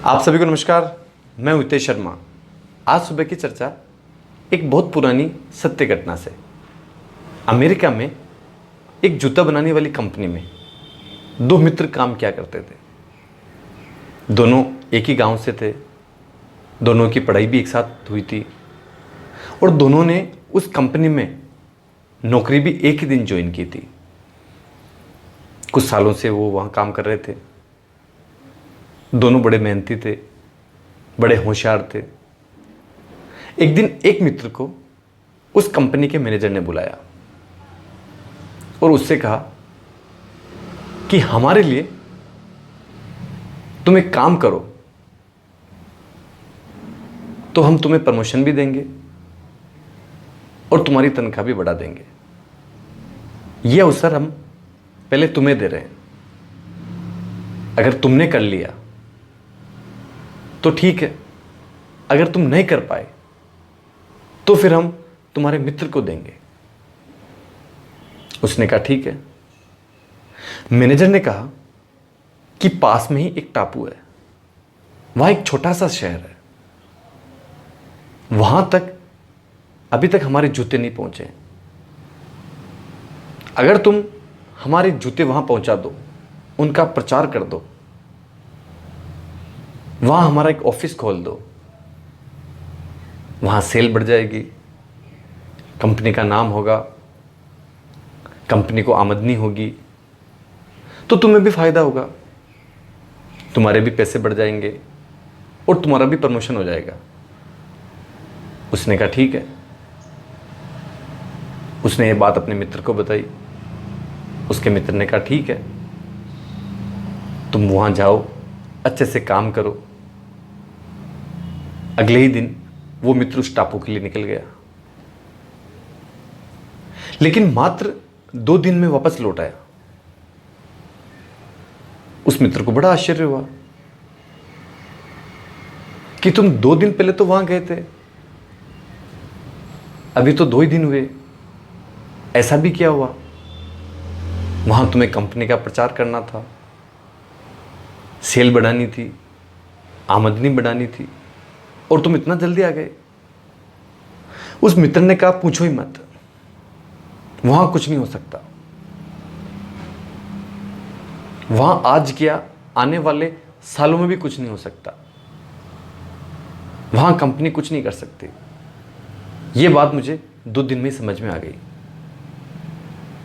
आप सभी को नमस्कार। मैं हूं हितेश शर्मा। आज सुबह की चर्चा एक बहुत पुरानी सत्य घटना से। अमेरिका में एक जूता बनाने वाली कंपनी में दो मित्र काम किया करते थे। दोनों एक ही गांव से थे, दोनों की पढ़ाई भी एक साथ हुई थी और दोनों ने उस कंपनी में नौकरी भी एक ही दिन ज्वाइन की थी। कुछ सालों से वो वहाँ काम कर रहे थे। दोनों बड़े मेहनती थे, बड़े होशियार थे। एक दिन एक मित्र को उस कंपनी के मैनेजर ने बुलाया और उससे कहा कि हमारे लिए तुम एक काम करो तो हम तुम्हें प्रमोशन भी देंगे और तुम्हारी तनख्वाह भी बढ़ा देंगे। यह अवसर हम पहले तुम्हें दे रहे हैं। अगर तुमने कर लिया तो ठीक है, अगर तुम नहीं कर पाए तो फिर हम तुम्हारे मित्र को देंगे। उसने कहा ठीक है। मैनेजर ने कहा कि पास में ही एक टापू है, वहां एक छोटा सा शहर है, वहां तक अभी तक हमारे जूते नहीं पहुंचे। अगर तुम हमारे जूते वहां पहुंचा दो, उनका प्रचार कर दो, वहां हमारा एक ऑफिस खोल दो, वहां सेल बढ़ जाएगी, कंपनी का नाम होगा, कंपनी को आमदनी होगी, तो तुम्हें भी फायदा होगा, तुम्हारे भी पैसे बढ़ जाएंगे और तुम्हारा भी प्रमोशन हो जाएगा। उसने कहा ठीक है। उसने ये बात अपने मित्र को बताई। उसके मित्र ने कहा ठीक है, तुम वहां जाओ, अच्छे से काम करो। अगले ही दिन वो मित्र उस टापू के लिए निकल गया, लेकिन मात्र 2 दिन में वापस लौट आया। उस मित्र को बड़ा आश्चर्य हुआ कि तुम 2 दिन पहले तो वहां गए थे, अभी तो 2 ही दिन हुए, ऐसा भी क्या हुआ? वहां तुम्हें कंपनी का प्रचार करना था, सेल बढ़ानी थी, आमदनी बढ़ानी थी और तुम इतना जल्दी आ गए। उस मित्र ने कहा पूछो ही मत, वहां कुछ नहीं हो सकता। वहां आज क्या, आने वाले सालों में भी कुछ नहीं हो सकता। वहां कंपनी कुछ नहीं कर सकती। यह बात मुझे 2 दिन में समझ में आ गई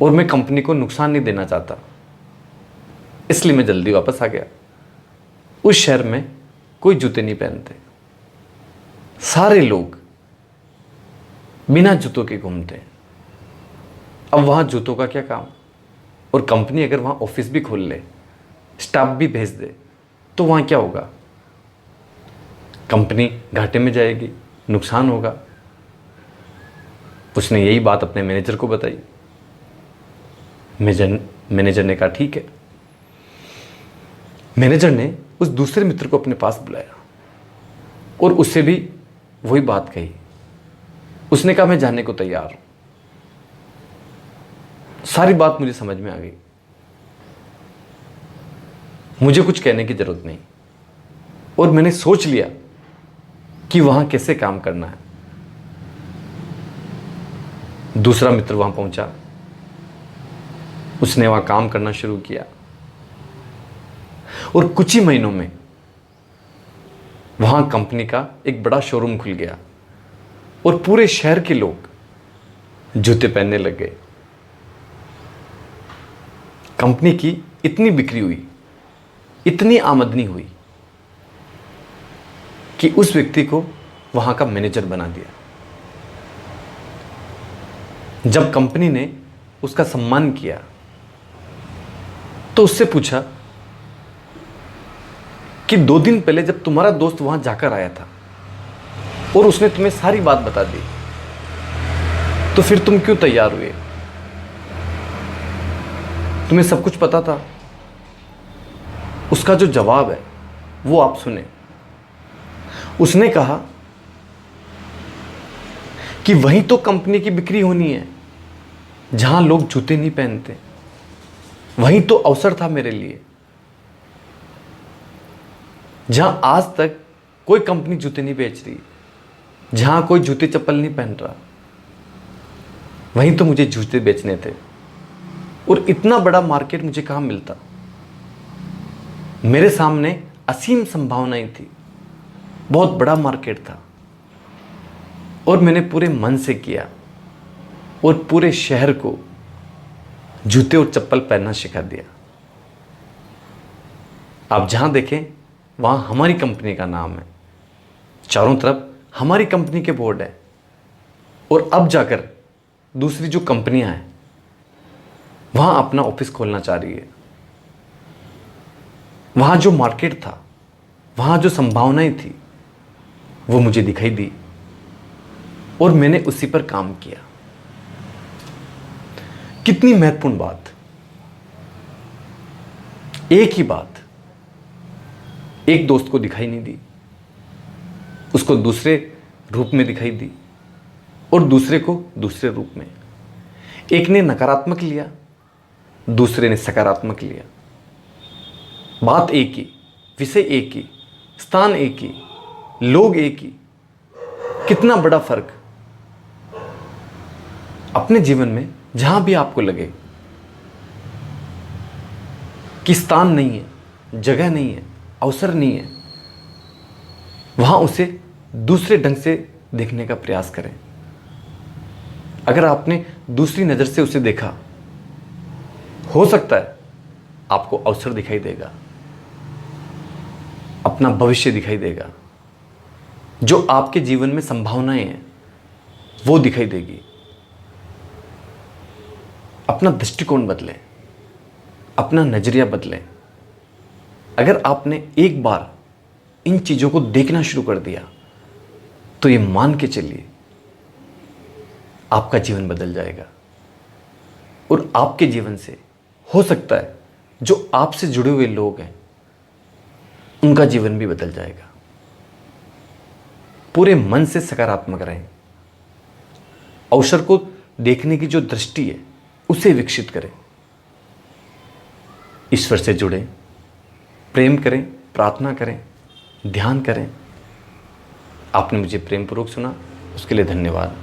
और मैं कंपनी को नुकसान नहीं देना चाहता, इसलिए मैं जल्दी वापस आ गया। उस शहर में कोई जूते नहीं पहनते, सारे लोग बिना जूतों के घूमते हैं। अब वहां जूतों का क्या काम? और कंपनी अगर वहां ऑफिस भी खोल ले, स्टाफ भी भेज दे, तो वहां क्या होगा? कंपनी घाटे में जाएगी, नुकसान होगा। उसने यही बात अपने मैनेजर को बताई। मैनेजर ने कहा ठीक है। मैनेजर ने उस दूसरे मित्र को अपने पास बुलाया और उससे भी वही बात कही। उसने कहा मैं जाने को तैयार हूं। सारी बात मुझे समझ में आ गई, मुझे कुछ कहने की जरूरत नहीं और मैंने सोच लिया कि वहां कैसे काम करना है। दूसरा मित्र वहां पहुंचा, उसने वहां काम करना शुरू किया और कुछ ही महीनों में वहां कंपनी का एक बड़ा शोरूम खुल गया और पूरे शहर के लोग जूते पहनने लग गए। कंपनी की इतनी बिक्री हुई, इतनी आमदनी हुई कि उस व्यक्ति को वहां का मैनेजर बना दिया। जब कंपनी ने उसका सम्मान किया तो उससे पूछा कि 2 दिन पहले जब तुम्हारा दोस्त वहां जाकर आया था और उसने तुम्हें सारी बात बता दी, तो फिर तुम क्यों तैयार हुए? तुम्हें सब कुछ पता था। उसका जो जवाब है वो आप सुने। उसने कहा कि वहीं तो कंपनी की बिक्री होनी है जहां लोग जूते नहीं पहनते, वहीं तो अवसर था मेरे लिए। जहां आज तक कोई कंपनी जूते नहीं बेच रही, जहां कोई जूते चप्पल नहीं पहन रहा, वहीं तो मुझे जूते बेचने थे। और इतना बड़ा मार्केट मुझे कहां मिलता। मेरे सामने असीम संभावनाएं थी, बहुत बड़ा मार्केट था। और मैंने पूरे मन से किया और पूरे शहर को जूते और चप्पल पहनना सिखा दिया। आप जहां देखें वहां हमारी कंपनी का नाम है, चारों तरफ हमारी कंपनी के बोर्ड है। और अब जाकर दूसरी जो कंपनियां हैं वहां अपना ऑफिस खोलना चाह रही है। वहां जो मार्केट था, वहां जो संभावनाएं थी, वो मुझे दिखाई दी और मैंने उसी पर काम किया। कितनी महत्वपूर्ण बात, एक ही बात एक दोस्त को दिखाई नहीं दी, उसको दूसरे रूप में दिखाई दी और दूसरे को दूसरे रूप में। एक ने नकारात्मक लिया, दूसरे ने सकारात्मक लिया। बात एक ही, विषय एक ही, स्थान एक ही, लोग एक ही। कितना बड़ा फर्क। अपने जीवन में जहां भी आपको लगे कि स्थान नहीं है, जगह नहीं है, अवसर नहीं है, वहां उसे दूसरे ढंग से देखने का प्रयास करें। अगर आपने दूसरी नजर से उसे देखा, हो सकता है आपको अवसर दिखाई देगा, अपना भविष्य दिखाई देगा, जो आपके जीवन में संभावनाएं हैं वो दिखाई देगी। अपना दृष्टिकोण बदलें, अपना नजरिया बदलें। अगर आपने एक बार इन चीजों को देखना शुरू कर दिया तो ये मान के चलिए आपका जीवन बदल जाएगा। और आपके जीवन से हो सकता है जो आपसे जुड़े हुए लोग हैं उनका जीवन भी बदल जाएगा। पूरे मन से सकारात्मक रहें। अवसर को देखने की जो दृष्टि है उसे विकसित करें। ईश्वर से जुड़ें, प्रेम करें, प्रार्थना करें, ध्यान करें। आपने मुझे प्रेमपूर्वक सुना, उसके लिए धन्यवाद।